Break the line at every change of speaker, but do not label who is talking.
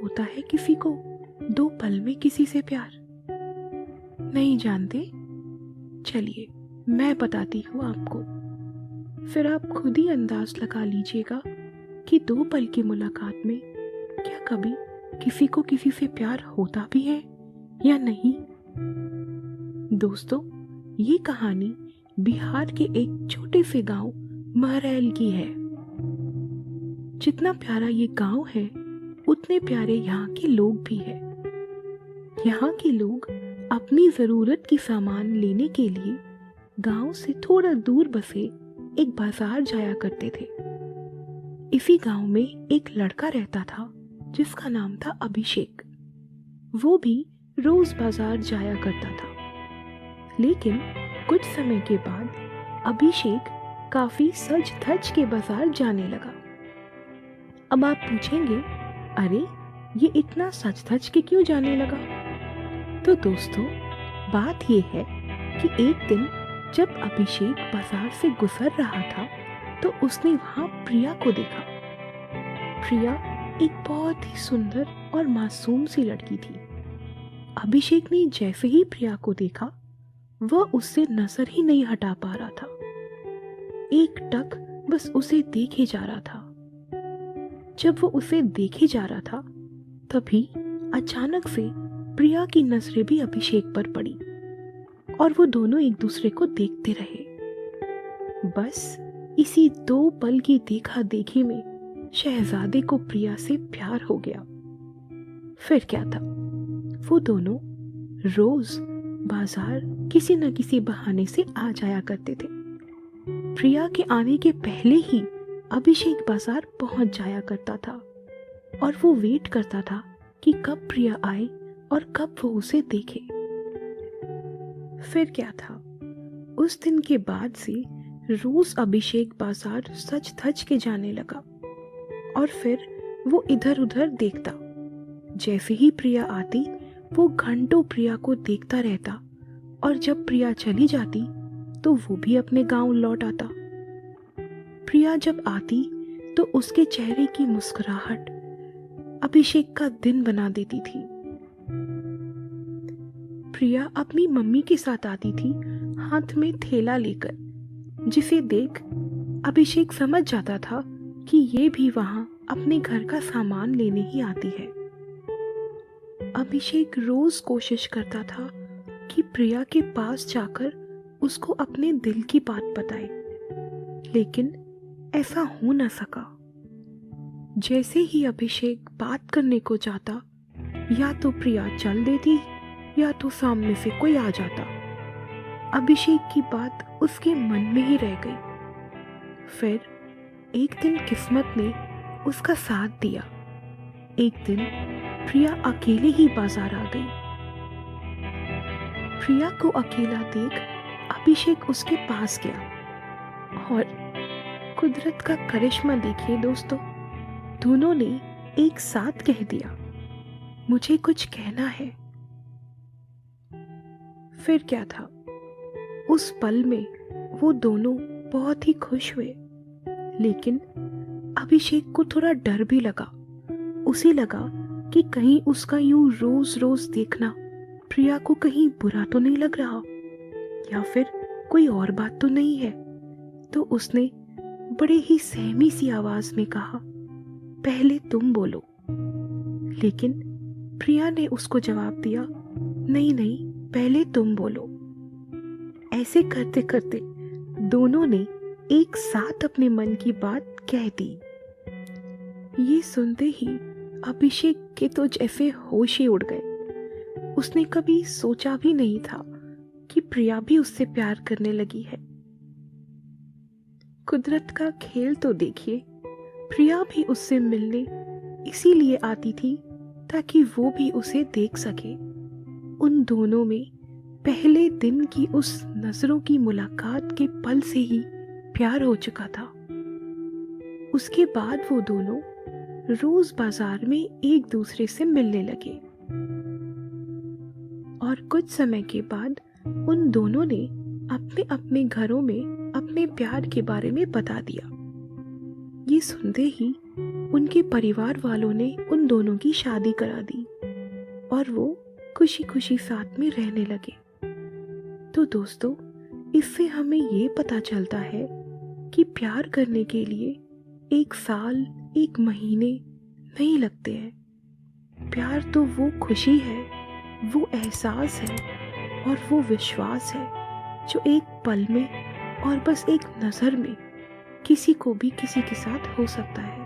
होता है किसी को 2 पल में किसी से प्यार? नहीं जानते? चलिए मैं बताती हूँ आपको, फिर आप खुद ही अंदाज लगा लीजिएगा कि 2 पल की मुलाकात में क्या कभी किसी को किसी से प्यार होता भी है या नहीं। दोस्तों, ये कहानी बिहार के एक छोटे से गांव महरैल की है। जितना प्यारा ये गांव है उतने प्यारे यहाँ के लोग भी हैं। यहाँ के लोग अपनी जरूरत की सामान लेने के लिए गांव से थोड़ा दूर बसे एक बाजार जाया करते थे। इसी गांव में एक लड़का रहता था जिसका नाम था अभिषेक। वो भी रोज बाजार जाया करता था, लेकिन कुछ समय के बाद अभिषेक काफी सज धज के बाजार जाने लगा। अब आप पूछेंगे, अरे ये इतना सज धज के क्यों जाने लगा? तो दोस्तों, बात ये है कि एक दिन जब अभिषेक बाजार से गुजर रहा था तो उसने वहां प्रिया को देखा। प्रिया एक बहुत ही सुंदर और मासूम सी लड़की थी। अभिषेक ने जैसे ही प्रिया को देखा वह उससे नजर ही नहीं हटा पा रहा था। एक टक बस उसे देखे जा रहा था। जब वो उसे देखे जा रहा था तभी अचानक से प्रिया की नजरें भी अभिषेक पर पड़ी और वो दोनों एक दूसरे को देखते रहे। बस इसी 2 पल की देखा देखी में शहजादे को प्रिया से प्यार हो गया। फिर क्या था, वो दोनों रोज बाजार किसी न किसी बहाने से आ जाया करते थे। प्रिया के आने के पहले ही अभिषेक बाजार पहुंच जाया करता था और वो वेट करता था कि कब प्रिया आए और कब वो उसे देखे। फिर क्या था, उस दिन के बाद से रोज अभिषेक बाजार सज धज के जाने लगा और फिर वो इधर उधर देखता। जैसे ही प्रिया आती वो घंटों प्रिया को देखता रहता और जब प्रिया चली जाती तो वो भी अपने गांव लौट आता। प्रिया जब आती तो उसके चेहरे की मुस्कुराहट अभिषेक का दिन बना देती थी। प्रिया अपनी मम्मी के साथ आती थी हाथ में थैला लेकर, जिसे देख अभिषेक समझ जाता था कि ये भी वहां अपने घर का सामान लेने ही आती है। अभिषेक रोज कोशिश करता था कि प्रिया के पास जाकर उसको अपने दिल की बात बताए, लेकिन ऐसा हो न सका। जैसे ही अभिषेक बात करने को जाता, या तो प्रिया चल देती या तो सामने से कोई आ जाता। अभिषेक की बात उसके मन में ही रह गई। फिर एक दिन किस्मत ने उसका साथ दिया। एक दिन प्रिया अकेले ही बाजार आ गई। प्रिया को अकेला देख अभिषेक उसके पास गया और कुदरत का करिश्मा देखिए दोस्तों, दोनों ने एक साथ कह दिया, मुझे कुछ कहना है। फिर क्या था, उस पल में वो दोनों बहुत ही खुश हुए, लेकिन अभिषेक को थोड़ा डर भी लगा। उसे लगा कि कहीं उसका यूं रोज रोज देखना प्रिया को कहीं बुरा तो नहीं लग रहा, या फिर कोई और बात तो नहीं है। तो उसने बड़े ही सहमी सी आवाज में कहा, पहले तुम बोलो। लेकिन प्रिया ने उसको जवाब दिया, नहीं नहीं, पहले तुम बोलो। ऐसे करते करते दोनों ने एक साथ अपने मन की बात कह दी। ये सुनते ही अभिषेक के तो जैसे होश ही उड़ गए। उसने कभी सोचा भी नहीं था कि प्रिया भी उससे प्यार करने लगी है। कुदरत का खेल तो देखिए, प्रिया भी उससे मिलने इसीलिए आती थी ताकि वो भी उसे देख सके। उन दोनों में पहले दिन की उस नजरों की मुलाकात के पल से ही प्यार हो चुका था। उसके बाद वो दोनों रोज बाजार में एक दूसरे से मिलने लगे और कुछ समय के बाद उन दोनों ने अपने अपने घरों में अपने प्यार के बारे में बता दिया। ये सुनते ही उनके परिवार वालों ने उन दोनों की शादी करा दी और वो खुशी खुशी साथ में रहने लगे। तो दोस्तों, इससे हमें ये पता चलता है कि प्यार करने के लिए 1 साल 1 महीने नहीं लगते हैं। प्यार तो वो खुशी है, वो एहसास है और वो विश्वास है जो एक पल में और बस एक नज़र में किसी को भी किसी के साथ हो सकता है।